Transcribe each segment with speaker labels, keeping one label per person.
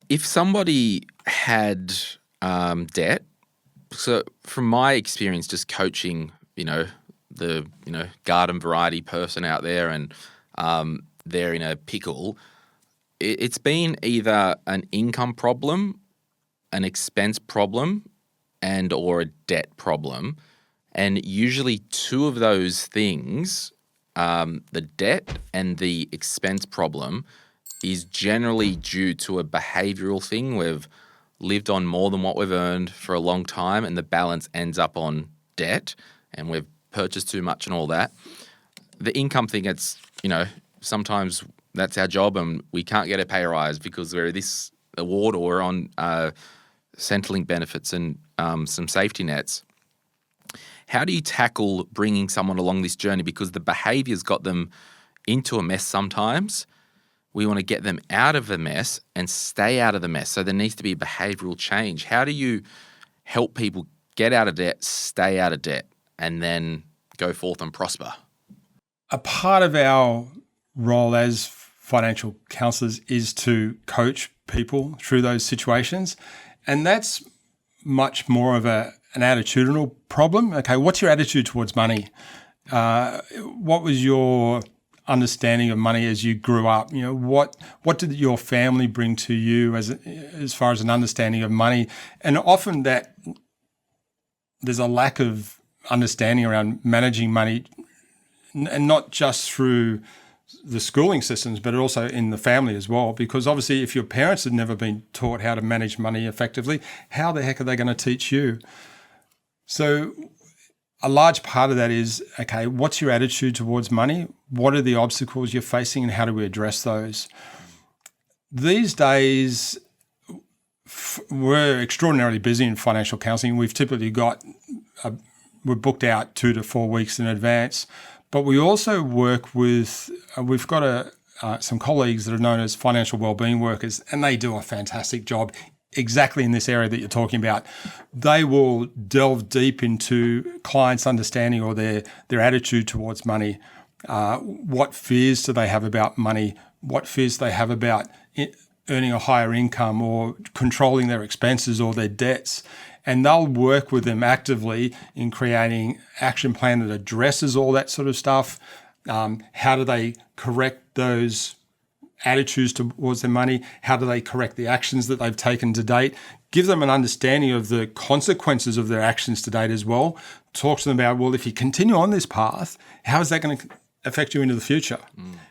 Speaker 1: if somebody had debt, so from my experience just coaching, the garden variety person out there and they're in a pickle, it's been either an income problem, an expense problem, and or a debt problem. And usually two of those things, the debt and the expense problem, is generally due to a behavioural thing. We've lived on more than what we've earned for a long time and the balance ends up on debt and we've purchased too much and all that. The income thing, it's, sometimes that's our job and we can't get a pay rise because we're this award or we're on Centrelink benefits and some safety nets. How do you tackle bringing someone along this journey? Because the behaviour's got them into a mess sometimes. We want to get them out of the mess and stay out of the mess. So there needs to be a behavioural change. How do you help people get out of debt, stay out of debt, and then go forth and prosper?
Speaker 2: A part of our role as financial counsellors is to coach people through those situations. And that's much more of an attitudinal problem. Okay, what's your attitude towards money? What was your understanding of money as you grew up? What did your family bring to you as far as an understanding of money? And often that there's a lack of understanding around managing money, and not just through the schooling systems, but also in the family as well. Because obviously if your parents had never been taught how to manage money effectively, how the heck are they going to teach you? So a large part of that is, okay, what's your attitude towards money? What are the obstacles you're facing and how do we address those? These days, we're extraordinarily busy in financial counselling. We've typically we're booked out 2 to 4 weeks in advance, but we also work with, we've got some colleagues that are known as financial wellbeing workers, and they do a fantastic job exactly in this area that you're talking about. They will delve deep into clients' understanding or their attitude towards money. What fears do they have about money? What fears do they have about earning a higher income or controlling their expenses or their debts? And they'll work with them actively in creating action plan that addresses all that sort of stuff. How do they correct those attitudes towards their money? How do they correct the actions that they've taken to date? Give them an understanding of the consequences of their actions to date as well. Talk to them about, well, if you continue on this path, how is that going to affect you into the future?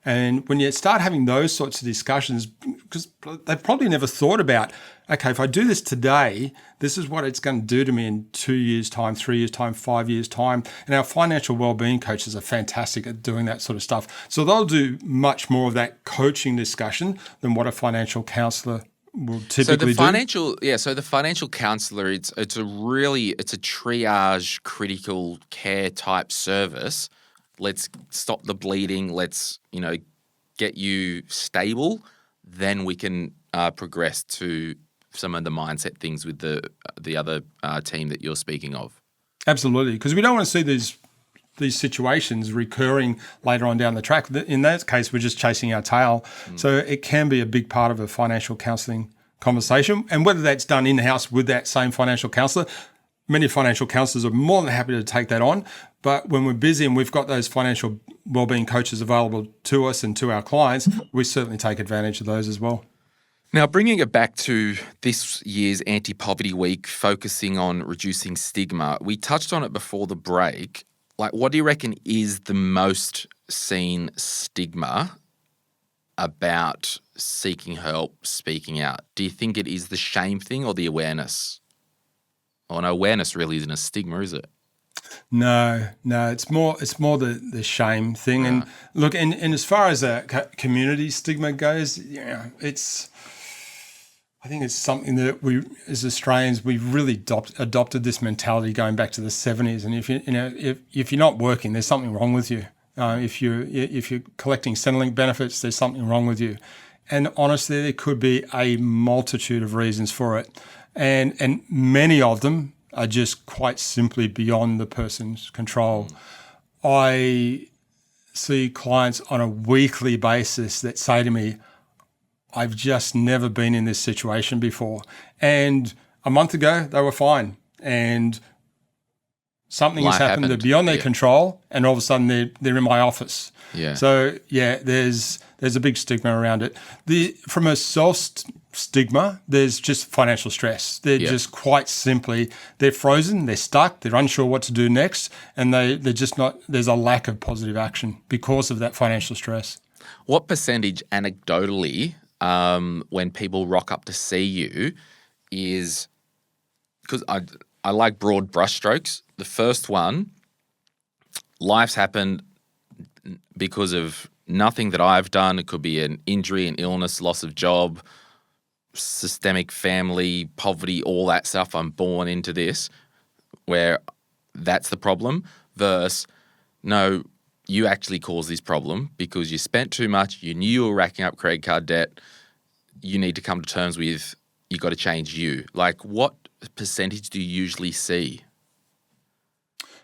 Speaker 2: And when you start having those sorts of discussions, because they've probably never thought about, okay, if I do this today, this is what it's going to do to me in 2 years' time, 3 years' time, 5 years' time. And our financial wellbeing coaches are fantastic at doing that sort of stuff. So they'll do much more of that coaching discussion than what a financial counsellor will typically do.
Speaker 1: So the financial counsellor, it's a triage critical care type service. Let's stop the bleeding. Let's, get you stable. Then we can progress to some of the mindset things with the other team that you're speaking of.
Speaker 2: Absolutely, because we don't want to see these situations recurring later on down the track. In that case, we're just chasing our tail. So it can be a big part of a financial counselling conversation. And whether that's done in-house with that same financial counsellor, many financial counsellors are more than happy to take that on. But when we're busy and we've got those financial wellbeing coaches available to us and to our clients, we certainly take advantage of those as well.
Speaker 1: Now, bringing it back to this year's Anti-Poverty Week, focusing on reducing stigma, we touched on it before the break. What do you reckon is the most seen stigma about seeking help, speaking out? Do you think it is the shame thing or the awareness? Oh, no, awareness really isn't a stigma, is it?
Speaker 2: No, it's more the shame thing. And look, and as far as a community stigma goes, I think it's something that we, as Australians, we've really adopted this mentality going back to the 70s. And if you're not working, there's something wrong with you. If you're collecting Centrelink benefits, there's something wrong with you. And honestly, there could be a multitude of reasons for it, and many of them are just quite simply beyond the person's control. I see clients on a weekly basis that say to me, I've just never been in this situation before. And a month ago, they were fine. And something has happened beyond their control, and all of a sudden they're in my office.
Speaker 1: Yeah.
Speaker 2: So, there's a big stigma around it. From a stigma, there's just financial stress. They're just quite simply, they're frozen, they're stuck, they're unsure what to do next, and they're just not, there's a lack of positive action because of that financial stress.
Speaker 1: What percentage anecdotally, when people rock up to see you, is, because I like broad brushstrokes. The first one, life's happened because of nothing that I've done. It could be an injury, an illness, loss of job, systemic family, poverty, all that stuff. I'm born into this, where that's the problem, versus, no, you actually caused this problem because you spent too much, you knew you were racking up credit card debt, you need to come to terms with, you got to change you. Like, what percentage do you usually see?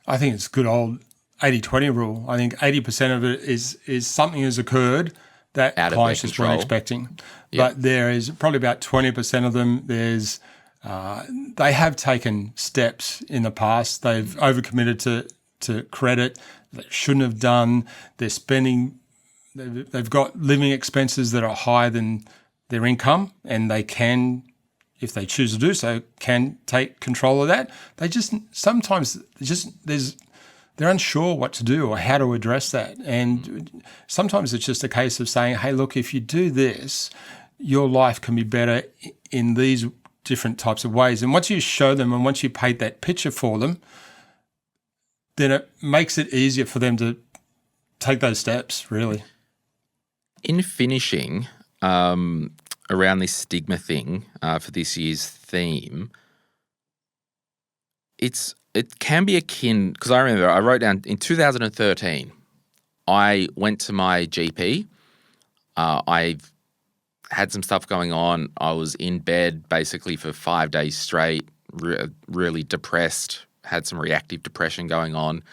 Speaker 2: I think it's good old 80-20 rule. I think 80% of it is something has occurred that clients just weren't expecting. Yep. But there is probably about 20% of them, they have taken steps in the past. They've overcommitted to credit that shouldn't have done. They're spending, they've got living expenses that are higher than their income, and they can, if they choose to do so, can take control of that. They just sometimes they're unsure what to do or how to address that. And sometimes it's just a case of saying, hey, look, if you do this, your life can be better in these different types of ways. And once you show them and once you paint that picture for them, then it makes it easier for them to take those steps, really.
Speaker 1: In finishing, around this stigma thing for this year's theme, it can be akin, because I remember I wrote down in 2013, I went to my GP. I had some stuff going on. I was in bed basically for 5 days straight, really depressed, had some reactive depression going on.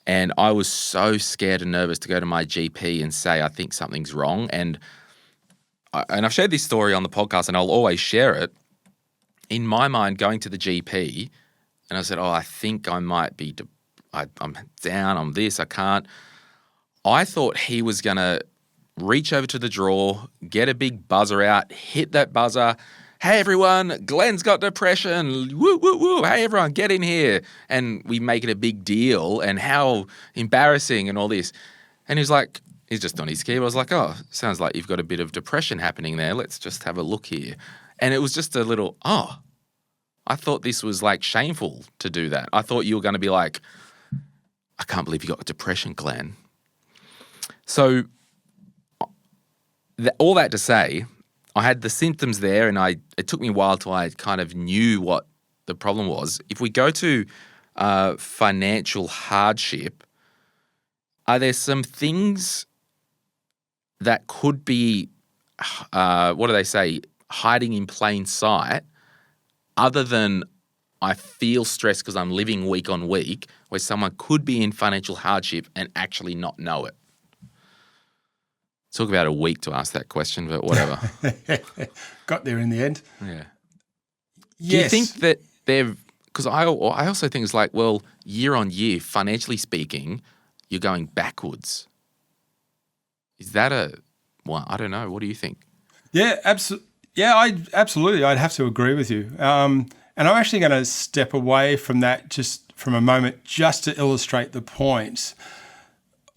Speaker 1: And I was so scared and nervous to go to my GP and say, I think something's wrong. And I've shared this story on the podcast, and I'll always share it. In my mind, going to the GP, and I said, I think I might be, I'm down, I'm this, I can't. I thought he was going to reach over to the drawer, get a big buzzer out, hit that buzzer. Hey, everyone, Glen's got depression. Woo, woo, woo. Hey, everyone, get in here. And we make it a big deal and how embarrassing and all this. And he's like, he's just on his keyboard. I was like, oh, sounds like you've got a bit of depression happening there. Let's just have a look here. And it was just a little, I thought this was like shameful to do that. I thought you were going to be like, I can't believe you got depression, Glen. So all that to say, I had the symptoms there, and it took me a while till I kind of knew what the problem was. If we go to financial hardship, are there some things that could be, what do they say, hiding in plain sight, other than I feel stressed because I'm living week on week, where someone could be in financial hardship and actually not know it? Took about a week to ask that question, but whatever.
Speaker 2: Got there in the end.
Speaker 1: Yeah.
Speaker 2: Yes.
Speaker 1: Do you think that they've, because I also think it's like, well, year on year, financially speaking, you're going backwards. Is that I don't know. What do you think?
Speaker 2: Yeah, absolutely. Yeah, absolutely. I'd have to agree with you. And I'm actually going to step away from that just from a moment, just to illustrate the point.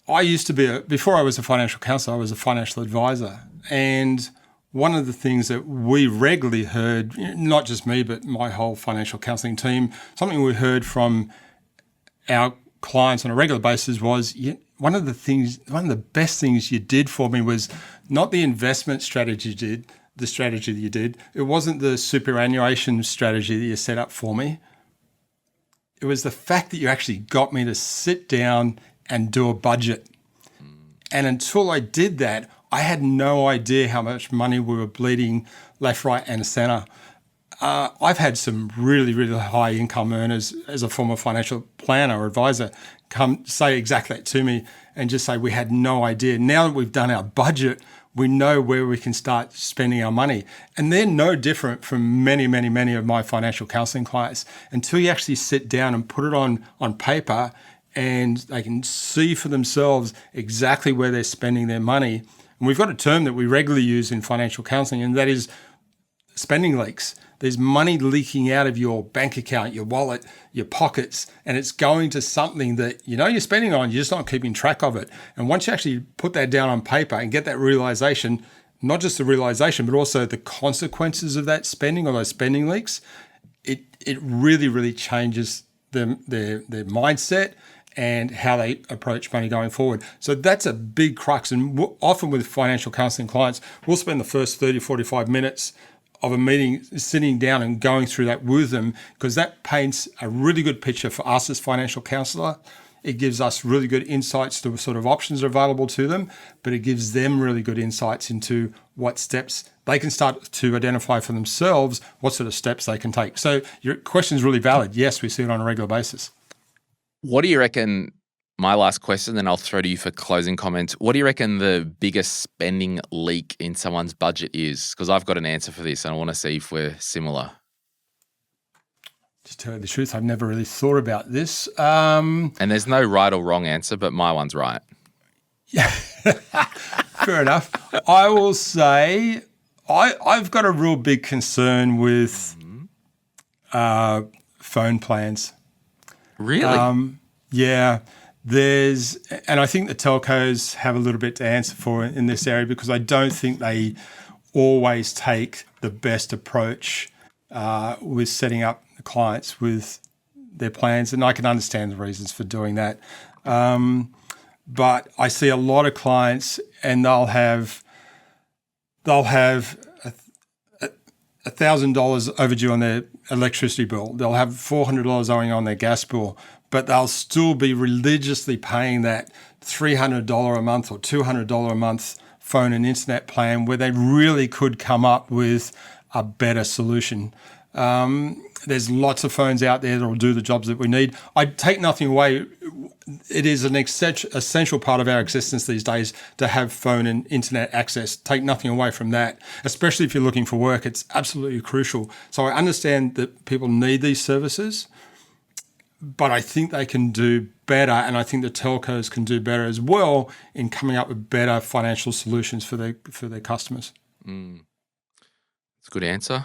Speaker 2: I used to before I was a financial counsellor, I was a financial advisor. And one of the things that we regularly heard, not just me, but my whole financial counselling team, something we heard from our clients on a regular basis was, one of the best things you did for me was not the investment strategy the strategy that you did. It wasn't the superannuation strategy that you set up for me. It was the fact that you actually got me to sit down and do a budget. And until I did that, I had no idea how much money we were bleeding left, right, and centre. I've had some really, really high income earners as a former financial planner or advisor come say exactly that to me and just say, we had no idea. Now that we've done our budget, we know where we can start spending our money. And they're no different from many, many, many of my financial counselling clients. Until you actually sit down and put it on paper and they can see for themselves exactly where they're spending their money. And we've got a term that we regularly use in financial counselling, and that is spending leaks. There's money leaking out of your bank account, your wallet, your pockets, and it's going to something that you know you're spending on, you're just not keeping track of it. And once you actually put that down on paper and get that realization, not just the realization, but also the consequences of that spending or those spending leaks, it really, really changes their mindset and how they approach money going forward. So that's a big crux. And often with financial counselling clients, we'll spend the first 30, 45 minutes of a meeting sitting down and going through that with them, because that paints a really good picture for us as financial counsellor. It gives us really good insights to what sort of options are available to them, but it gives them really good insights into what steps they can start to identify for themselves, what sort of steps they can take. So your question is really valid. Yes, we see it on a regular basis.
Speaker 1: What do you reckon, my last question, then I'll throw to you for closing comments. What do you reckon the biggest spending leak in someone's budget is? Because I've got an answer for this and I want to see if we're similar.
Speaker 2: Just tell you the truth, I've never really thought about this.
Speaker 1: And there's no right or wrong answer, but my one's right.
Speaker 2: Yeah, fair enough. I will say I've got a real big concern with phone plans.
Speaker 1: Really?
Speaker 2: Yeah. And I think the telcos have a little bit to answer for in this area, because I don't think they always take the best approach with setting up clients with their plans. And I can understand the reasons for doing that. But I see a lot of clients and they'll have $1,000 overdue on their electricity bill. They'll have $400 owing on their gas bill, but they'll still be religiously paying that $300 a month or $200 a month phone and internet plan, where they really could come up with a better solution. There's lots of phones out there that will do the jobs that we need. I take nothing away. It is an essential part of our existence these days to have phone and internet access. Take nothing away from that, especially if you're looking for work. It's absolutely crucial. So I understand that people need these services, but I think they can do better, and I think the telcos can do better as well in coming up with better financial solutions for their customers.
Speaker 1: That's a good answer.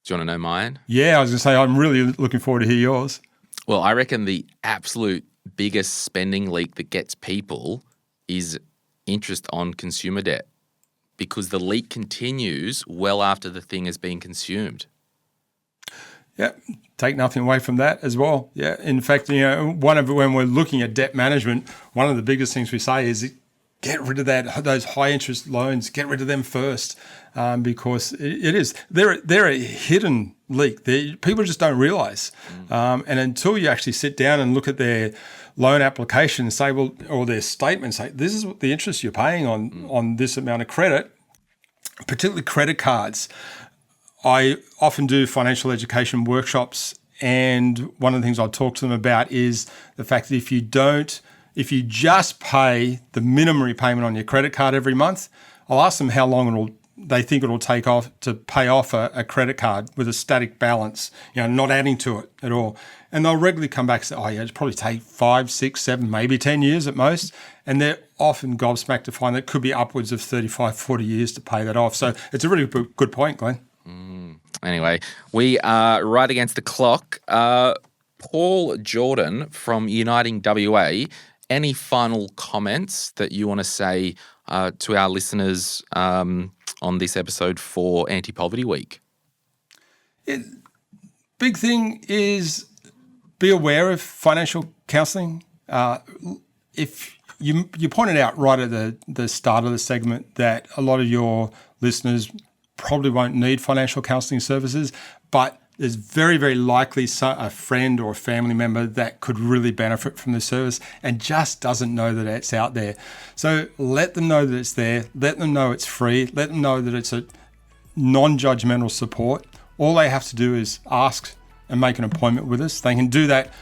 Speaker 1: Do you want to know mine?
Speaker 2: Yeah, I was going to say, I'm really looking forward to hear yours.
Speaker 1: Well, I reckon the absolute biggest spending leak that gets people is interest on consumer debt, because the leak continues well after the thing has been consumed.
Speaker 2: Yeah, take nothing away from that as well. Yeah, in fact, when we're looking at debt management, one of the biggest things we say is get rid of those high interest loans. Get rid of them first, because they're a hidden leak. People just don't realise, and until you actually sit down and look at their loan application and say, or their statement, say this is the interest you're paying on this amount of credit, particularly credit cards. I often do financial education workshops, and one of the things I'll talk to them about is the fact that if you just pay the minimum repayment on your credit card every month, I'll ask them how long they think it'll take off to pay off a credit card with a static balance, not adding to it at all. And they'll regularly come back and say, it'll probably take 5, 6, 7, maybe 10 years at most. And they're often gobsmacked to find that it could be upwards of 35, 40 years to pay that off. So it's a really good point, Glenn.
Speaker 1: Anyway, we are right against the clock. Paul Jordon from UnitingWA, any final comments that you want to say to our listeners on this episode for Anti-Poverty Week?
Speaker 2: Big thing is be aware of financial counselling. If you pointed out right at the start of the segment that a lot of your listeners probably won't need financial counselling services, but there's very, very likely a friend or a family member that could really benefit from the service and just doesn't know that it's out there. So let them know that it's there. Let them know it's free. Let them know that it's a non-judgmental support. All they have to do is ask and make an appointment with us. They can do that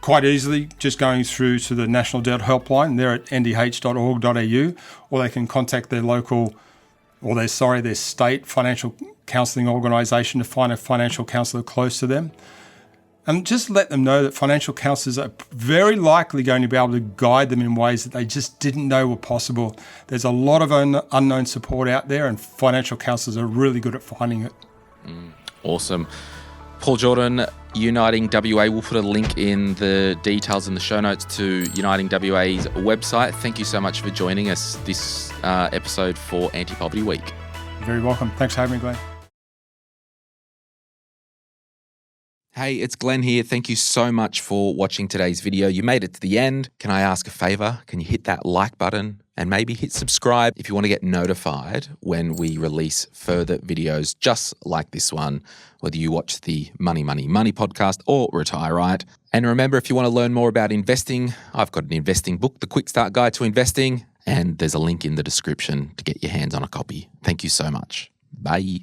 Speaker 2: quite easily just going through to the National Debt Helpline. They're at ndh.org.au, or they can contact their local their state financial counselling organisation to find a financial counsellor close to them. And just let them know that financial counsellors are very likely going to be able to guide them in ways that they just didn't know were possible. There's a lot of unknown support out there, and financial counsellors are really good at finding it.
Speaker 1: Awesome. Paul Jordon, Uniting WA. We'll put a link in the details in the show notes to Uniting WA's website. Thank you so much for joining us this episode for Anti-Poverty Week.
Speaker 2: You're very welcome. Thanks for having me, Glenn.
Speaker 1: Hey, it's Glenn here. Thank you so much for watching today's video. You made it to the end. Can I ask a favor? Can you hit that like button and maybe hit subscribe if you want to get notified when we release further videos just like this one, whether you watch the Money, Money, Money podcast or Retire Right. And remember, if you want to learn more about investing, I've got an investing book, The Quick Start Guide to Investing, and there's a link in the description to get your hands on a copy. Thank you so much. Bye.